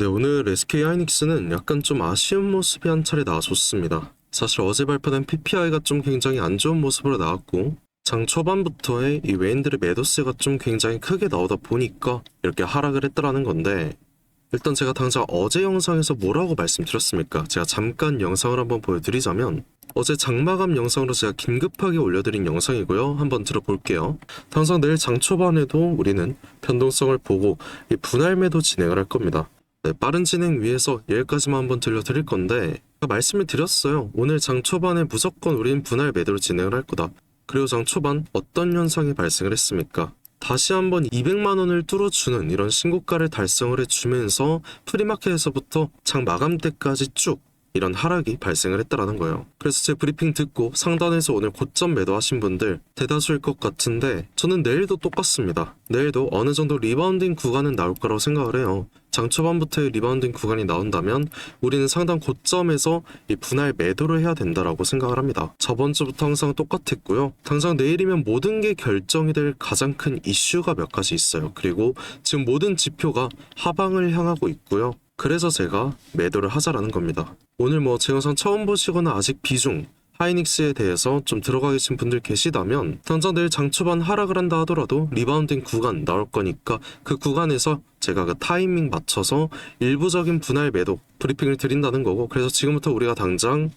네, 오늘 SK 하이닉스는 약간 좀 아쉬운 모습이 한 차례 나와줬습니다. 사실 어제 발표된 PPI가 좀 굉장히 안 좋은 모습으로 나왔고 장 초반부터의 이 웨인들의 매도세가 좀 굉장히 크게 나오다 보니까 이렇게 하락을 했더라는 건데, 일단 제가 당장 어제 영상에서 뭐라고 말씀드렸습니까? 제가 잠깐 영상을 한번 보여드리자면, 어제 장마감 영상으로 제가 긴급하게 올려드린 영상이고요. 한번 들어볼게요. 당장 내일 장 초반에도 우리는 변동성을 보고 이 분할 매도 진행을 할 겁니다. 네, 빠른 진행 위해서 여기까지만 한번 들려드릴 건데, 말씀을 드렸어요. 오늘 장 초반에 무조건 우린 분할 매도로 진행을 할 거다. 그리고 장 초반 어떤 현상이 발생을 했습니까? 다시 한번 200만원을 뚫어주는 이런 신고가를 달성을 해주면서 프리마켓에서부터 장 마감 때까지 쭉 이런 하락이 발생을 했다라는 거예요. 그래서 제 브리핑 듣고 상단에서 오늘 고점 매도하신 분들 대다수일 것 같은데, 저는 내일도 똑같습니다. 내일도 어느 정도 리바운딩 구간은 나올 거라고 생각을 해요. 장 초반부터의 리바운딩 구간이 나온다면 우리는 상당 고점에서 이 분할 매도를 해야 된다라고 생각을 합니다. 저번 주부터 항상 똑같았고요. 당장 내일이면 모든 게 결정이 될 가장 큰 이슈가 몇 가지 있어요. 그리고 지금 모든 지표가 하방을 향하고 있고요. 그래서 제가 매도를 하자라는 겁니다. 오늘 제 영상 처음 보시거나 아직 비중 하이닉스에 대해서 좀 들어가 계신 분들 계시다면, 당장 내일 장 초반 하락을 한다 하더라도 리바운딩 구간 나올 거니까 그 구간에서 제가 그 타이밍 맞춰서 일부적인 분할 매도 브리핑을 드린다는 거고, 그래서 지금부터 우리가 당장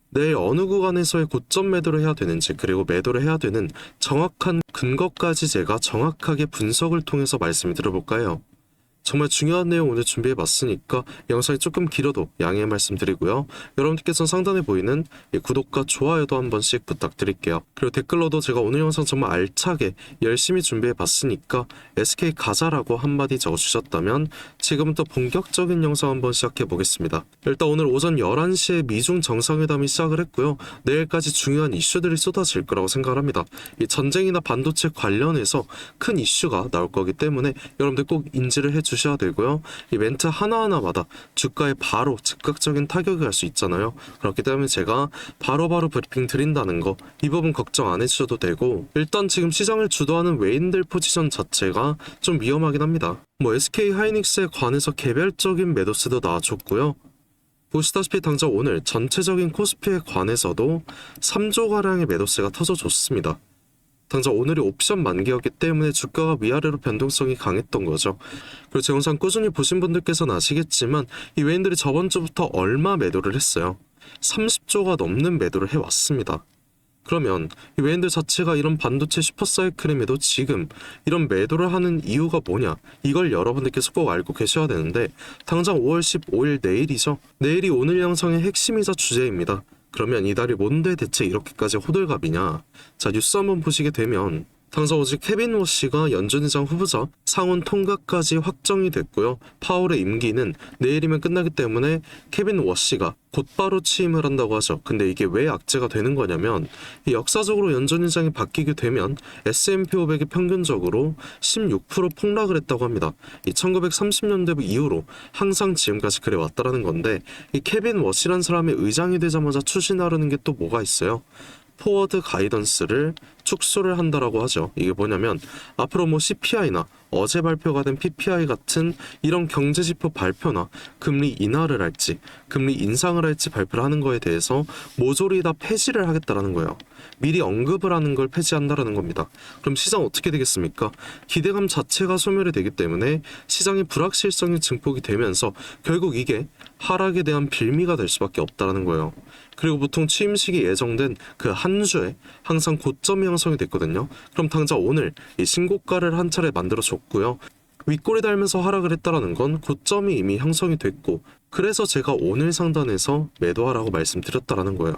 내일 어느 구간에서의 고점 매도를 해야 되는지, 그리고 매도를 해야 되는 정확한 근거까지 제가 정확하게 분석을 통해서 말씀을 드려볼까 해요. 정말 중요한 내용 오늘 준비해봤으니까 영상이 조금 길어도 양해 말씀드리고요. 여러분들께서 상단에 보이는 구독과 좋아요도 한 번씩 부탁드릴게요. 그리고 댓글로도 제가 오늘 영상 정말 알차게 열심히 준비해봤으니까 SK 가자라고 한마디 적어주셨다면 지금부터 본격적인 영상 한번 시작해보겠습니다. 일단 오늘 오전 11시에 미중 정상회담이 시작을 했고요. 내일까지 중요한 이슈들이 쏟아질 거라고 생각을 합니다. 이 전쟁이나 반도체 관련해서 큰 이슈가 나올 거기 때문에 여러분들 꼭 인지를 해주셔야 되고요. 이 멘트 하나하나마다 주가에 바로 즉각적인 타격이 갈 수 있잖아요. 그렇기 때문에 제가 바로바로 브리핑 드린다는 거, 이 부분 걱정 안 해주셔도 되고, 일단 지금 시장을 주도하는 외인들 포지션 자체가 좀 위험하긴 합니다. SK 하이닉스에 관해서 개별적인 매도세도 나와줬고요. 보시다시피 당장 오늘 전체적인 코스피에 관해서도 3조가량의 매도세가 터져줬습니다. 당장 오늘이 옵션 만기였기 때문에 주가가 위아래로 변동성이 강했던 거죠. 그리고 제 영상 꾸준히 보신 분들께서는 아시겠지만 이 외인들이 저번 주부터 얼마 매도를 했어요. 30조가 넘는 매도를 해왔습니다. 그러면 이 외인들 자체가 이런 반도체 슈퍼사이클임에도 지금 이런 매도를 하는 이유가 뭐냐, 이걸 여러분들께서 꼭 알고 계셔야 되는데, 당장 5월 15일 내일이죠. 내일이 오늘 영상의 핵심이자 주제입니다. 그러면 이달이 뭔데 대체 이렇게까지 호들갑이냐? 자, 뉴스 한번 보시게 되면 당장 어제 케빈 워시가 연준의장 후보자 상원 통과까지 확정이 됐고요. 파월의 임기는 내일이면 끝나기 때문에 케빈 워시가 곧바로 취임을 한다고 하죠. 근데 이게 왜 악재가 되는 거냐면, 이 역사적으로 연준의장이 바뀌게 되면 S&P 500이 평균적으로 16% 폭락을 했다고 합니다. 이 1930년대 이후로 항상 지금까지 그래 왔다라는 건데, 이 케빈 워시란 사람이 의장이 되자마자 추진하려는 게 또 뭐가 있어요? 포워드 가이던스를 축소를 한다라고 하죠. 이게 뭐냐면 앞으로 CPI나 어제 발표가 된 PPI 같은 이런 경제지표 발표나 금리 인하를 할지 금리 인상을 할지 발표를 하는 거에 대해서 모조리 다 폐지를 하겠다라는 거예요. 미리 언급을 하는 걸 폐지한다라는 겁니다. 그럼 시장 어떻게 되겠습니까? 기대감 자체가 소멸이 되기 때문에 시장의 불확실성이 증폭이 되면서 결국 이게 하락에 대한 빌미가 될 수밖에 없다라는 거예요. 그리고 보통 취임식이 예정된 그 한 주에 항상 고점이 형성이 됐거든요. 그럼 당장 오늘 이 신고가를 한 차례 만들어 줬고요. 윗골이 달면서 하락을 했다라는 건 고점이 이미 형성이 됐고, 그래서 제가 오늘 상단에서 매도하라고 말씀드렸다라는 거예요.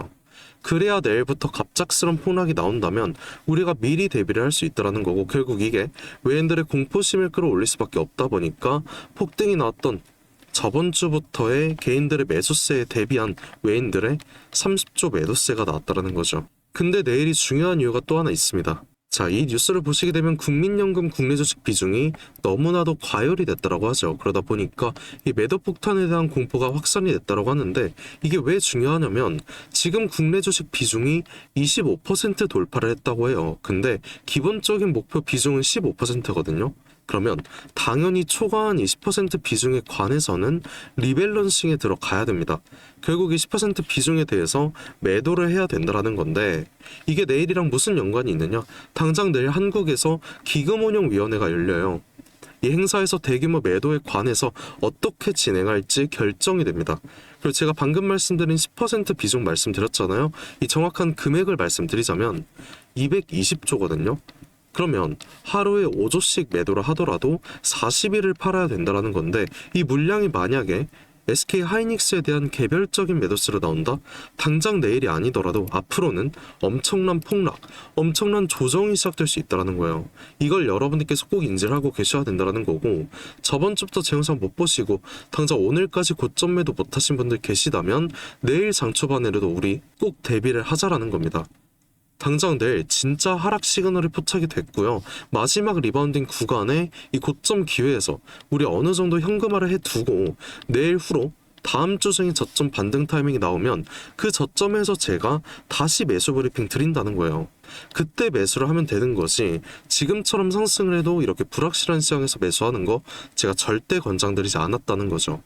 그래야 내일부터 갑작스런 폭락이 나온다면 우리가 미리 대비를 할 수 있다라는 거고, 결국 이게 외인들의 공포심을 끌어올릴 수밖에 없다 보니까 폭등이 나왔던 저번 주부터의 개인들의 매수세에 대비한 외인들의 30조 매도세가 나왔다라는 거죠. 근데 내일이 중요한 이유가 또 하나 있습니다. 자, 이 뉴스를 보시게 되면 국민연금 국내주식 비중이 너무나도 과열이 됐다라고 하죠. 그러다 보니까 이 매도 폭탄에 대한 공포가 확산이 됐다라고 하는데, 이게 왜 중요하냐면 지금 국내 주식 비중이 25% 돌파를 했다고 해요. 근데 기본적인 목표 비중은 15%거든요. 그러면 당연히 초과한 20% 비중에 관해서는 리밸런싱에 들어가야 됩니다. 결국 20% 비중에 대해서 매도를 해야 된다는 건데, 이게 내일이랑 무슨 연관이 있느냐? 당장 내일 한국에서 기금운용위원회가 열려요. 이 행사에서 대규모 매도에 관해서 어떻게 진행할지 결정이 됩니다. 그리고 제가 방금 말씀드린 10% 비중 말씀드렸잖아요. 이 정확한 금액을 말씀드리자면 220조거든요. 그러면 하루에 5조씩 매도를 하더라도 40일을 팔아야 된다는 건데, 이 물량이 만약에 SK 하이닉스에 대한 개별적인 매도세로 나온다? 당장 내일이 아니더라도 앞으로는 엄청난 폭락, 엄청난 조정이 시작될 수 있다는 거예요. 이걸 여러분들께서 꼭 인지를 하고 계셔야 된다는 거고, 저번 주부터 제 영상 못 보시고 당장 오늘까지 고점 매도 못 하신 분들 계시다면 내일 장 초반에라도 우리 꼭 대비를 하자라는 겁니다. 당장 내일 진짜 하락 시그널이 포착이 됐고요. 마지막 리바운딩 구간에 이 고점 기회에서 우리 어느 정도 현금화를 해두고 내일 후로 다음 주 중에 저점 반등 타이밍이 나오면 그 저점에서 제가 다시 매수 브리핑 드린다는 거예요. 그때 매수를 하면 되는 것이, 지금처럼 상승을 해도 이렇게 불확실한 시장에서 매수하는 거 제가 절대 권장드리지 않았다는 거죠.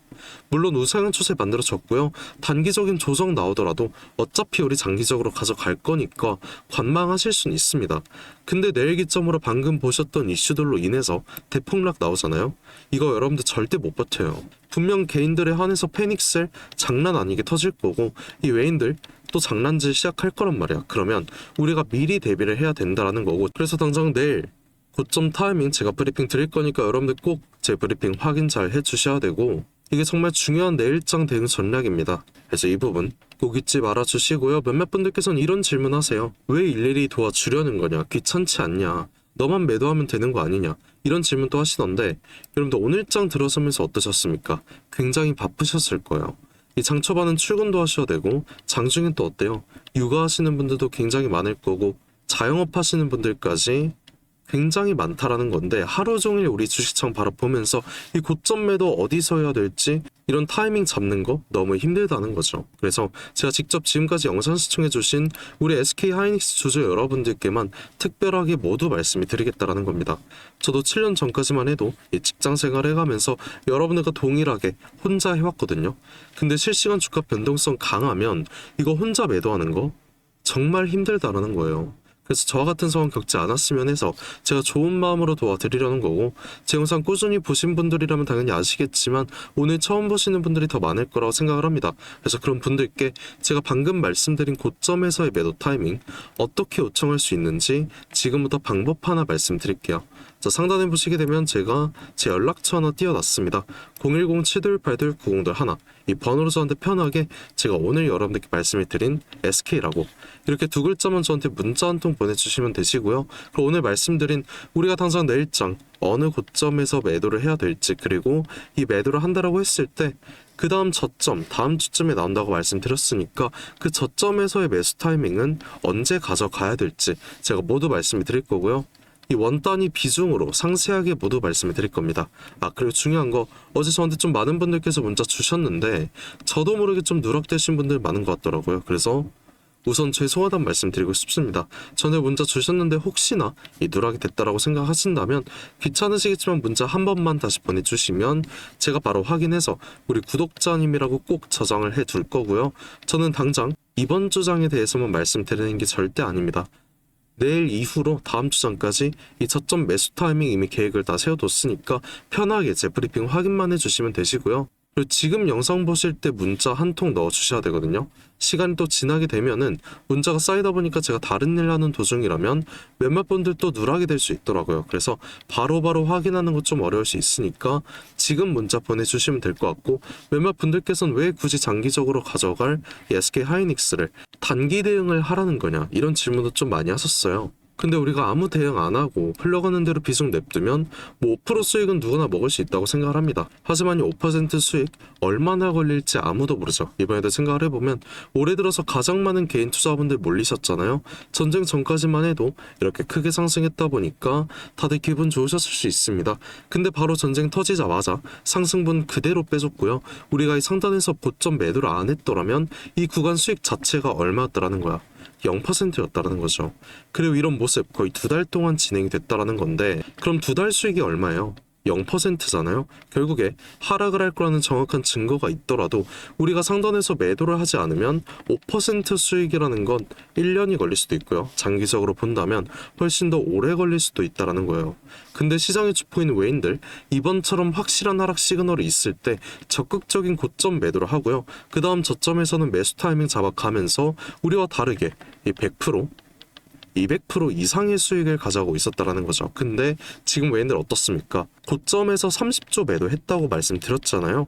물론 우상향 추세 만들어졌고요. 단기적인 조정 나오더라도 어차피 우리 장기적으로 가져갈 거니까 관망하실 수는 있습니다. 근데 내일 기점으로 방금 보셨던 이슈들로 인해서 대폭락 나오잖아요. 이거 여러분들 절대 못 버텨요. 분명 개인들에 한해서 패닉셀 장난 아니게 터질 거고, 이 외인들 또 장난질 시작할 거란 말이야. 그러면 우리가 미리 대비를 해야 된다라는 거고, 그래서 당장 내일 고점 타이밍 제가 브리핑 드릴 거니까 여러분들 꼭 제 브리핑 확인 잘 해주셔야 되고, 이게 정말 중요한 내일장 대응 전략입니다. 그래서 이 부분 꼭 잊지 말아주시고요. 몇몇 분들께서는 이런 질문하세요. 왜 일일이 도와주려는 거냐? 귀찮지 않냐? 너만 매도하면 되는 거 아니냐? 이런 질문도 하시던데, 여러분들 오늘장 들어서면서 어떠셨습니까? 굉장히 바쁘셨을 거예요. 이 장 초반은 출근도 하셔야 되고, 장중엔 또 어때요? 육아하시는 분들도 굉장히 많을 거고, 자영업 하시는 분들까지 굉장히 많다라는 건데, 하루 종일 우리 주식창 바라보면서 이 고점 매도 어디서 해야 될지 이런 타이밍 잡는 거 너무 힘들다는 거죠. 그래서 제가 직접 지금까지 영상 시청해주신 우리 SK 하이닉스 주주 여러분들께만 특별하게 모두 말씀이 드리겠다라는 겁니다. 저도 7년 전까지만 해도 이 직장 생활을 해가면서 여러분들과 동일하게 혼자 해왔거든요. 근데 실시간 주가 변동성 강하면 이거 혼자 매도하는 거 정말 힘들다라는 거예요. 그래서 저와 같은 상황 겪지 않았으면 해서 제가 좋은 마음으로 도와드리려는 거고, 제 영상 꾸준히 보신 분들이라면 당연히 아시겠지만 오늘 처음 보시는 분들이 더 많을 거라고 생각을 합니다. 그래서 그런 분들께 제가 방금 말씀드린 고점에서의 매도 타이밍 어떻게 요청할 수 있는지 지금부터 방법 하나 말씀드릴게요. 자, 상단에 보시게 되면 제가 제 연락처 하나 띄워놨습니다. 010-728-9021, 이 번호로 저한테 편하게 제가 오늘 여러분들께 말씀을 드린 SK라고 이렇게 두 글자만 저한테 문자 한 통 보내주시면 되시고요. 그리고 오늘 말씀드린 우리가 당장 내일장 어느 고점에서 매도를 해야 될지, 그리고 이 매도를 한다라고 했을 때 그 다음 저점 다음 주쯤에 나온다고 말씀드렸으니까 그 저점에서의 매수 타이밍은 언제 가져가야 될지 제가 모두 말씀을 드릴 거고요. 이 원 단위 비중으로 상세하게 모두 말씀을 드릴 겁니다. 그리고 중요한 거, 어제 저한테 좀 많은 분들께서 문자 주셨는데 저도 모르게 좀 누락되신 분들 많은 것 같더라고요. 그래서 우선 죄송하다는 말씀 드리고 싶습니다. 전에 문자 주셨는데 혹시나 이 누락이 됐다라고 생각하신다면 귀찮으시겠지만 문자 한 번만 다시 보내주시면 제가 바로 확인해서 우리 구독자님이라고 꼭 저장을 해둘 거고요. 저는 당장 이번 주장에 대해서만 말씀드리는 게 절대 아닙니다. 내일 이후로 다음 주장까지 이 저점 매수 타이밍 이미 계획을 다 세워뒀으니까 편하게 제 브리핑 확인만 해주시면 되시고요. 그리고 지금 영상 보실 때 문자 한 통 넣어주셔야 되거든요. 시간이 또 지나게 되면은 문자가 쌓이다 보니까 제가 다른 일 하는 도중이라면 몇몇 분들 또 누락이 될 수 있더라고요. 그래서 바로바로 확인하는 것 좀 어려울 수 있으니까 지금 문자 보내주시면 될 것 같고, 몇몇 분들께서는 왜 굳이 장기적으로 가져갈 이 SK 하이닉스를 단기 대응을 하라는 거냐, 이런 질문도 좀 많이 하셨어요. 근데 우리가 아무 대응 안 하고 흘러가는 대로 비중 냅두면 뭐 5% 수익은 누구나 먹을 수 있다고 생각을 합니다. 하지만 이 5% 수익 얼마나 걸릴지 아무도 모르죠. 이번에도 생각을 해보면 올해 들어서 가장 많은 개인 투자분들 몰리셨잖아요. 전쟁 전까지만 해도 이렇게 크게 상승했다 보니까 다들 기분 좋으셨을 수 있습니다. 근데 바로 전쟁 터지자마자 상승분 그대로 빼줬고요. 우리가 이 상단에서 고점 매도를 안 했더라면 이 구간 수익 자체가 얼마였더라는 거야. 0%였다라는 거죠. 그리고 이런 모습 거의 2달 동안 진행이 됐다라는 건데, 그럼 2달 수익이 얼마예요? 0%잖아요. 결국에 하락을 할 거라는 정확한 증거가 있더라도 우리가 상단에서 매도를 하지 않으면 5% 수익이라는 건 1년이 걸릴 수도 있고요. 장기적으로 본다면 훨씬 더 오래 걸릴 수도 있다라는 거예요. 근데 시장의 주포인 외인들, 이번처럼 확실한 하락 시그널이 있을 때 적극적인 고점 매도를 하고요. 그 다음 저점에서는 매수 타이밍 잡아가면서 우리와 다르게 이 100%, 200% 이상의 수익을 가져가고 있었다라는 거죠. 근데 지금 외인들 어떻습니까? 고점에서 30조 매도했다고 말씀드렸잖아요.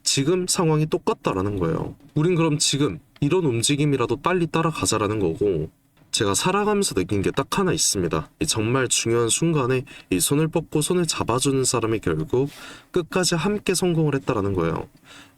지금 상황이 똑같다라는 거예요. 우린 그럼 지금 이런 움직임이라도 빨리 따라가자라는 거고, 제가 살아가면서 느낀 게 딱 하나 있습니다. 이 정말 중요한 순간에 이 손을 뻗고 손을 잡아주는 사람이 결국 끝까지 함께 성공을 했다라는 거예요.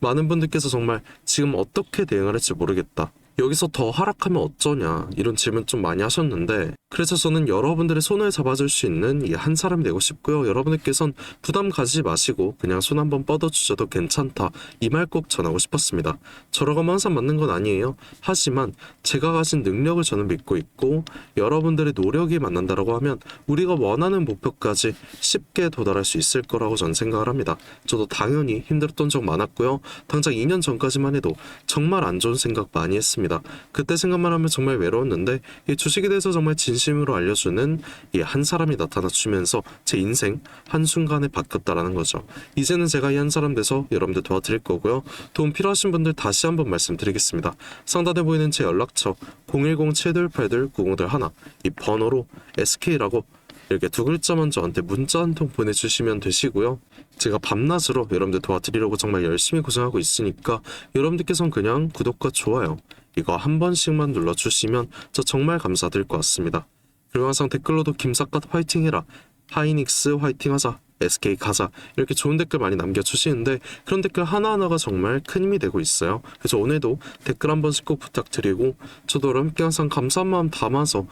많은 분들께서 정말 지금 어떻게 대응을 할지 모르겠다, 여기서 더 하락하면 어쩌냐, 이런 질문 좀 많이 하셨는데, 그래서 저는 여러분들의 손을 잡아줄 수 있는 이 한 사람이 되고 싶고요. 여러분들께선 부담 가지지 마시고 그냥 손 한번 뻗어주셔도 괜찮다, 이 말 꼭 전하고 싶었습니다. 저라고 하면 항상 맞는 건 아니에요. 하지만 제가 가진 능력을 저는 믿고 있고, 여러분들의 노력이 만난다라고 하면 우리가 원하는 목표까지 쉽게 도달할 수 있을 거라고 저는 생각을 합니다. 저도 당연히 힘들었던 적 많았고요. 당장 2년 전까지만 해도 정말 안 좋은 생각 많이 했습니다. 그때 생각만 하면 정말 외로웠는데, 이 주식에 대해서 정말 진심으로 알려주는 이 한 사람이 나타나주면서 제 인생 한순간에 바뀌었다라는 거죠. 이제는 제가 이 한 사람 돼서 여러분들 도와드릴 거고요. 도움 필요하신 분들 다시 한번 말씀드리겠습니다. 상단에 보이는 제 연락처 010-728-9021, 이 번호로 SK라고 이렇게 두 글자만 저한테 문자 한 통 보내주시면 되시고요. 제가 밤낮으로 여러분들 도와드리려고 정말 열심히 고생하고 있으니까 여러분들께서는 그냥 구독과 좋아요 이거 한 번씩만 눌러주시면 저 정말 감사드릴 것 같습니다. 그리고 항상 댓글로도 김삿갓 화이팅해라, 하이닉스 화이팅하자, SK 가자, 이렇게 좋은 댓글 많이 남겨주시는데 그런 댓글 하나하나가 정말 큰 힘이 되고 있어요. 그래서 오늘도 댓글 한 번씩 꼭 부탁드리고, 저도 여러분께 항상 감사한 마음 담아서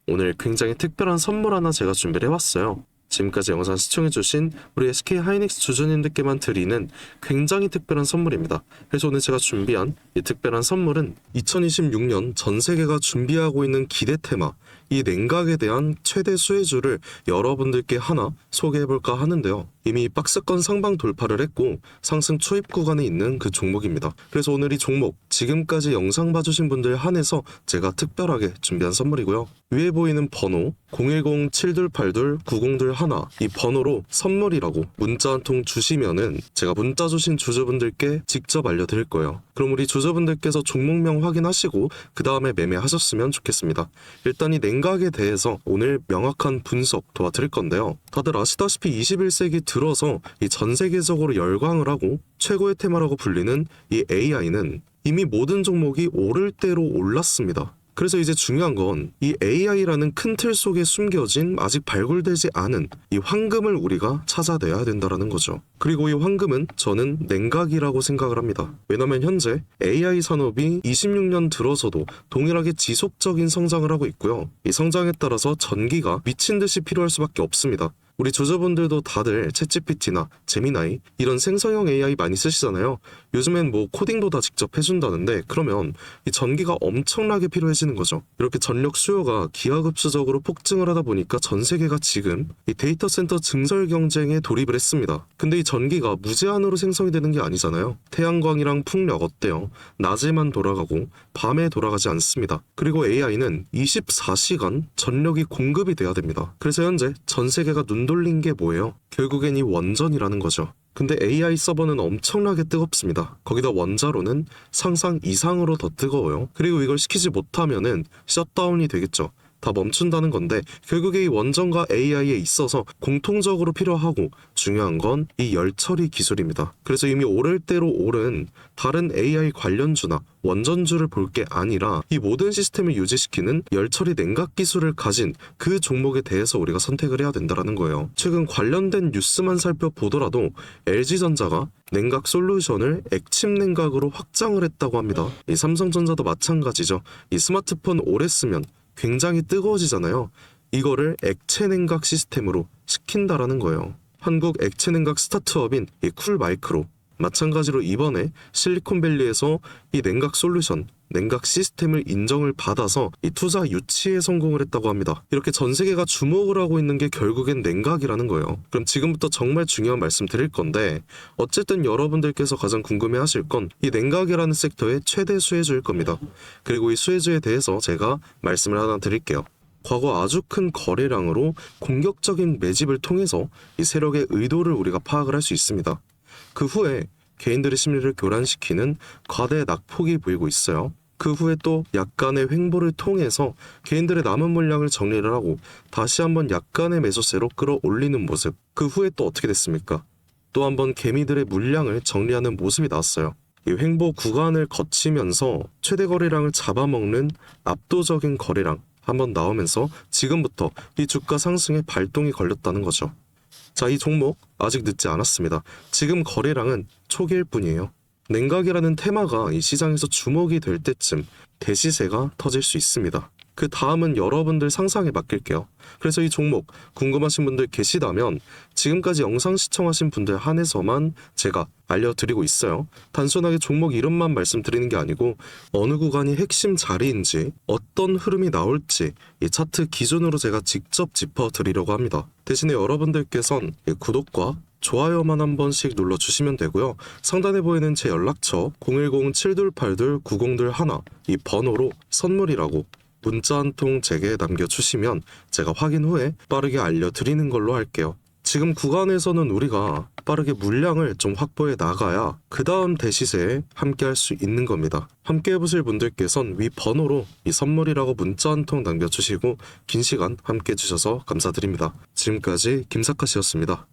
오늘 굉장히 특별한 선물 하나 제가 준비를 해왔어요. 지금까지 영상 시청해주신 우리 SK 하이닉스 주주님들께만 드리는 굉장히 특별한 선물입니다. 그래서 오늘 제가 준비한 이 특별한 선물은 2026년 전 세계가 준비하고 있는 기대 테마, 이 냉각에 대한 최대 수혜주를 여러분들께 하나 소개해볼까 하는데요. 이미 박스권 상방 돌파를 했고 상승 초입 구간에 있는 그 종목입니다. 그래서 오늘 이 종목 지금까지 영상 봐주신 분들 한해서 제가 특별하게 준비한 선물이고요. 위에 보이는 번호 010-7282-9021, 이 번호로 선물이라고 문자 한 통 주시면은 제가 문자 주신 주주분들께 직접 알려드릴 거예요. 그럼 우리 주주분들께서 종목명 확인하시고 그 다음에 매매하셨으면 좋겠습니다. 일단 이 냉각에 대해서 오늘 명확한 분석 도와드릴 건데요. 다들 아시다시피 21세기 들어서 이 전 세계적으로 열광을 하고 최고의 테마라고 불리는 이 AI는 이미 모든 종목이 오를 대로 올랐습니다. 그래서 이제 중요한 건 이 AI라는 큰 틀 속에 숨겨진 아직 발굴되지 않은 이 황금을 우리가 찾아내야 된다는 거죠. 그리고 이 황금은 저는 냉각이라고 생각을 합니다. 왜냐면 현재 AI 산업이 26년 들어서도 동일하게 지속적인 성장을 하고 있고요. 이 성장에 따라서 전기가 미친 듯이 필요할 수밖에 없습니다. 우리 주주분들도 다들 챗GPT나 제미나이 이런 생성형 AI 많이 쓰시잖아요. 요즘엔 뭐 코딩도 다 직접 해준다는데, 그러면 이 전기가 엄청나게 필요해지는 거죠. 이렇게 전력 수요가 기하급수적으로 폭증을 하다 보니까 전 세계가 지금 이 데이터 센터 증설 경쟁에 돌입을 했습니다. 근데 이 전기가 무제한으로 생성이 되는 게 아니잖아요. 태양광이랑 풍력 어때요? 낮에만 돌아가고 밤에 돌아가지 않습니다. 그리고 AI는 24시간 전력이 공급이 돼야 됩니다. 그래서 현재 전 세계가 눈 돌린 게 뭐예요? 결국엔 이 원전이라는 거죠. 근데 AI 서버는 엄청나게 뜨겁습니다. 거기다 원자로는 상상 이상으로 더 뜨거워요. 그리고 이걸 시키지 못하면은 셧다운이 되겠죠. 다 멈춘다는 건데, 결국에 이 원전과 AI에 있어서 공통적으로 필요하고 중요한 건 이 열처리 기술입니다. 그래서 이미 오를 대로 오른 다른 AI 관련주나 원전주를 볼 게 아니라 이 모든 시스템을 유지시키는 열처리 냉각 기술을 가진 그 종목에 대해서 우리가 선택을 해야 된다는 거예요. 최근 관련된 뉴스만 살펴보더라도 LG전자가 냉각 솔루션을 액침 냉각으로 확장을 했다고 합니다. 이 삼성전자도 마찬가지죠. 이 스마트폰 오래 쓰면 굉장히 뜨거워지잖아요. 이거를 액체 냉각 시스템으로 시킨다라는 거예요. 한국 액체 냉각 스타트업인 이 쿨마이크로 마찬가지로 이번에 실리콘밸리에서 이 냉각 솔루션 냉각 시스템을 인정을 받아서 이 투자 유치에 성공을 했다고 합니다. 이렇게 전 세계가 주목을 하고 있는 게 결국엔 냉각이라는 거예요. 그럼 지금부터 정말 중요한 말씀 드릴 건데, 어쨌든 여러분들께서 가장 궁금해하실 건 이 냉각이라는 섹터의 최대 수혜주일 겁니다. 그리고 이 수혜주에 대해서 제가 말씀을 하나 드릴게요. 과거 아주 큰 거래량으로 공격적인 매집을 통해서 이 세력의 의도를 우리가 파악을 할 수 있습니다. 그 후에 개인들의 심리를 교란시키는 과대 낙폭이 보이고 있어요. 그 후에 또 약간의 횡보를 통해서 개인들의 남은 물량을 정리를 하고 다시 한번 약간의 매수세로 끌어올리는 모습. 그 후에 또 어떻게 됐습니까? 또 한번 개미들의 물량을 정리하는 모습이 나왔어요. 이 횡보 구간을 거치면서 최대 거래량을 잡아먹는 압도적인 거래량 한번 나오면서 지금부터 이 주가 상승에 발동이 걸렸다는 거죠. 자, 이 종목 아직 늦지 않았습니다. 지금 거래량은 초기일 뿐이에요. 냉각이라는 테마가 이 시장에서 주목이 될 때쯤 대시세가 터질 수 있습니다. 그 다음은 여러분들 상상에 맡길게요. 그래서 이 종목 궁금하신 분들 계시다면 지금까지 영상 시청하신 분들 한해서만 제가 알려드리고 있어요. 단순하게 종목 이름만 말씀드리는 게 아니고 어느 구간이 핵심 자리인지 어떤 흐름이 나올지 이 차트 기준으로 제가 직접 짚어드리려고 합니다. 대신에 여러분들께선 구독과 좋아요만 한 번씩 눌러주시면 되고요. 상단에 보이는 제 연락처 010-7282-9021 이 번호로 선물이라고 문자 한 통 제게 남겨주시면 제가 확인 후에 빠르게 알려드리는 걸로 할게요. 지금 구간에서는 우리가 빠르게 물량을 좀 확보해 나가야 그 다음 대시세에 함께 할 수 있는 겁니다. 함께 해보실 분들께선 위 번호로 이 선물이라고 문자 한 통 남겨주시고 긴 시간 함께 해주셔서 감사드립니다. 지금까지 김사카씨였습니다.